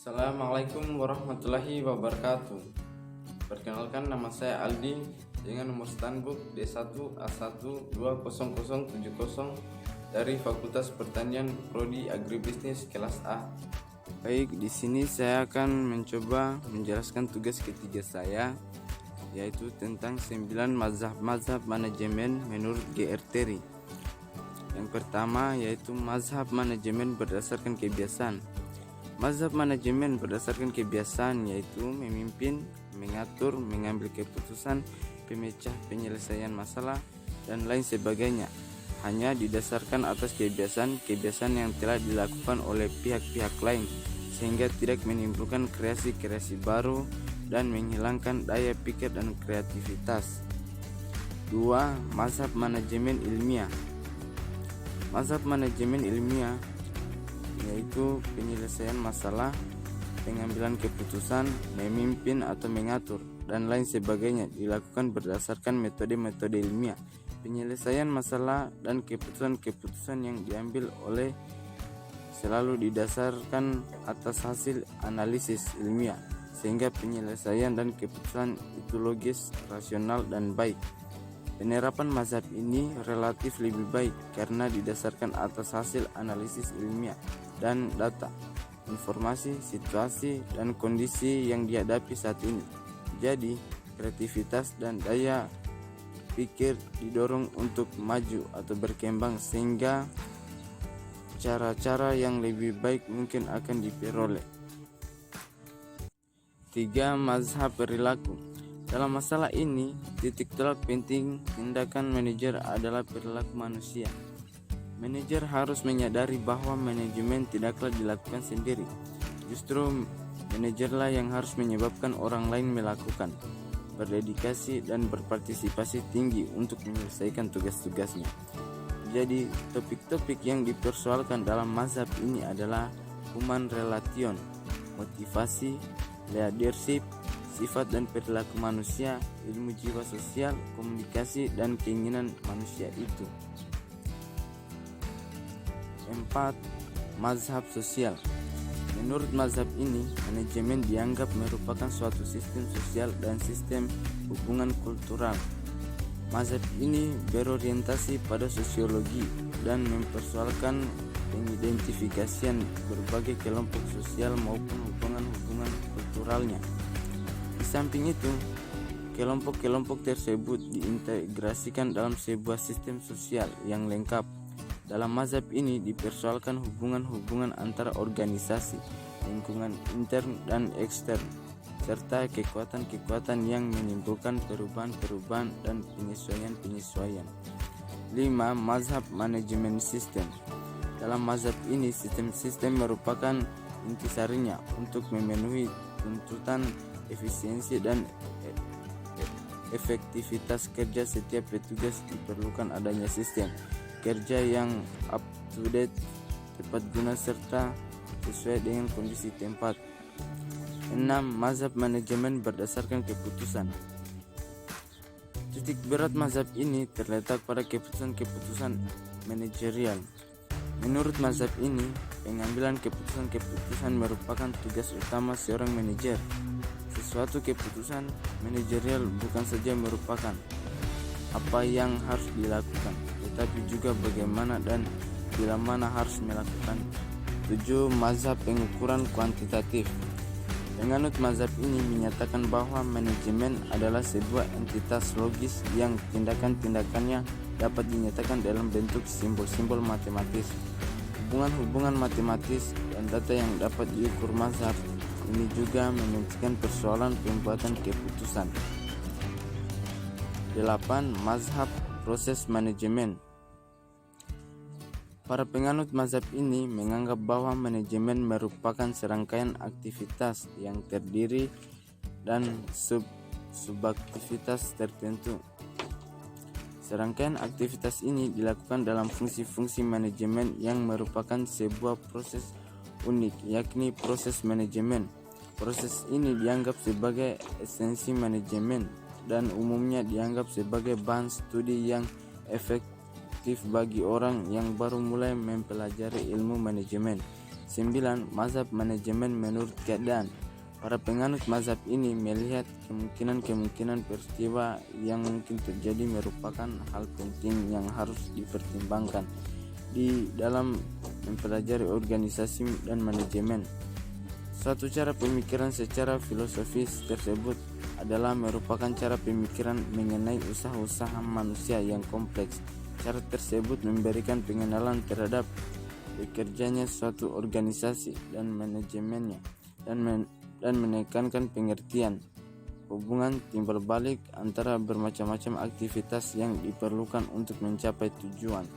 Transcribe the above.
Assalamualaikum warahmatullahi wabarakatuh. Perkenalkan, nama saya Aldi dengan nomor standbook D1A1200070 dari Fakultas Pertanian Prodi Agribisnis kelas A. Baik, di sini saya akan mencoba menjelaskan tugas ketiga saya, yaitu tentang 9 mazhab manajemen menurut GR Terry. Yang pertama yaitu mazhab manajemen berdasarkan kebiasaan. Mazhab manajemen berdasarkan kebiasaan yaitu memimpin, mengatur, mengambil keputusan, pemecah penyelesaian masalah, dan lain sebagainya. Hanya didasarkan atas kebiasaan yang telah dilakukan oleh pihak-pihak lain, sehingga tidak menimbulkan kreasi-kreasi baru dan menghilangkan daya pikir dan kreativitas. 2. Mazhab manajemen ilmiah. Mazhab manajemen ilmiah yaitu penyelesaian masalah, pengambilan keputusan, memimpin atau mengatur, dan lain sebagainya dilakukan berdasarkan metode-metode ilmiah. Penyelesaian masalah dan keputusan-keputusan yang diambil oleh selalu didasarkan atas hasil analisis ilmiah, sehingga penyelesaian dan keputusan itu logis, rasional, dan baik. Penerapan mazhab ini relatif lebih baik karena didasarkan atas hasil analisis ilmiah dan data, informasi, situasi, dan kondisi yang dihadapi saat ini. Jadi, kreativitas dan daya pikir didorong untuk maju atau berkembang, sehingga cara-cara yang lebih baik mungkin akan diperoleh. 3. Mazhab perilaku. Dalam masalah ini, titik tolak penting tindakan manajer adalah perilaku manusia. Manajer harus menyadari bahwa manajemen tidaklah dilakukan sendiri. Justru manajerlah yang harus menyebabkan orang lain melakukan, berdedikasi dan berpartisipasi tinggi untuk menyelesaikan tugas-tugasnya. Jadi, topik-topik yang dipersoalkan dalam mazhab ini adalah human relation, motivasi, leadership, sifat dan perilaku manusia, ilmu jiwa sosial, komunikasi, dan keinginan manusia itu. 4. Mazhab sosial. Menurut mazhab ini, manajemen dianggap merupakan suatu sistem sosial dan sistem hubungan kultural. Mazhab ini berorientasi pada sosiologi dan mempersoalkan pengidentifikasian berbagai kelompok sosial maupun hubungan-hubungan kulturalnya. Di samping itu, kelompok-kelompok tersebut diintegrasikan dalam sebuah sistem sosial yang lengkap. Dalam mazhab ini dipersoalkan hubungan-hubungan antara organisasi, lingkungan intern dan ekstern, serta kekuatan-kekuatan yang menimbulkan perubahan-perubahan dan penyesuaian-penyesuaian. 5. Mazhab manajemen sistem. Dalam mazhab ini, sistem-sistem merupakan intisarinya untuk memenuhi tuntutan efisiensi dan efektivitas kerja setiap petugas. Diperlukan adanya sistem kerja yang up to date, tepat guna, serta sesuai dengan kondisi tempat. 6. Mazhab manajemen berdasarkan keputusan. Titik berat mazhab ini terletak pada keputusan-keputusan manajerial. Menurut mazhab ini, pengambilan keputusan-keputusan merupakan tugas utama seorang manajer. Sesuatu keputusan manajerial bukan saja merupakan apa yang harus dilakukan, tetapi juga bagaimana dan bila mana harus melakukan. 7. Mazhab pengukuran kuantitatif. Penganut mazhab ini menyatakan bahwa manajemen adalah sebuah entitas logis yang tindakan-tindakannya dapat dinyatakan dalam bentuk simbol-simbol matematis. Hubungan-hubungan matematis dan data yang dapat diukur mazhab ini juga menyebutkan persoalan pembuatan keputusan. 8. Mazhab proses manajemen. Para penganut mazhab ini menganggap bahwa manajemen merupakan serangkaian aktivitas yang terdiri dan subaktivitas tertentu. Serangkaian aktivitas ini dilakukan dalam fungsi-fungsi manajemen yang merupakan sebuah proses unik, yakni proses manajemen. Proses ini dianggap sebagai esensi manajemen dan umumnya dianggap sebagai bahan studi yang efektif bagi orang yang baru mulai mempelajari ilmu manajemen. 9. Mazhab manajemen menurut keadaan. Para penganut mazhab ini melihat kemungkinan peristiwa yang mungkin terjadi merupakan hal penting yang harus dipertimbangkan di dalam mempelajari organisasi dan manajemen. Suatu cara pemikiran secara filosofis tersebut adalah merupakan cara pemikiran mengenai usaha-usaha manusia yang kompleks. Cara tersebut memberikan pengenalan terhadap bekerjanya suatu organisasi dan manajemennya dan menekankan pengertian hubungan timbal balik antara bermacam-macam aktivitas yang diperlukan untuk mencapai tujuan.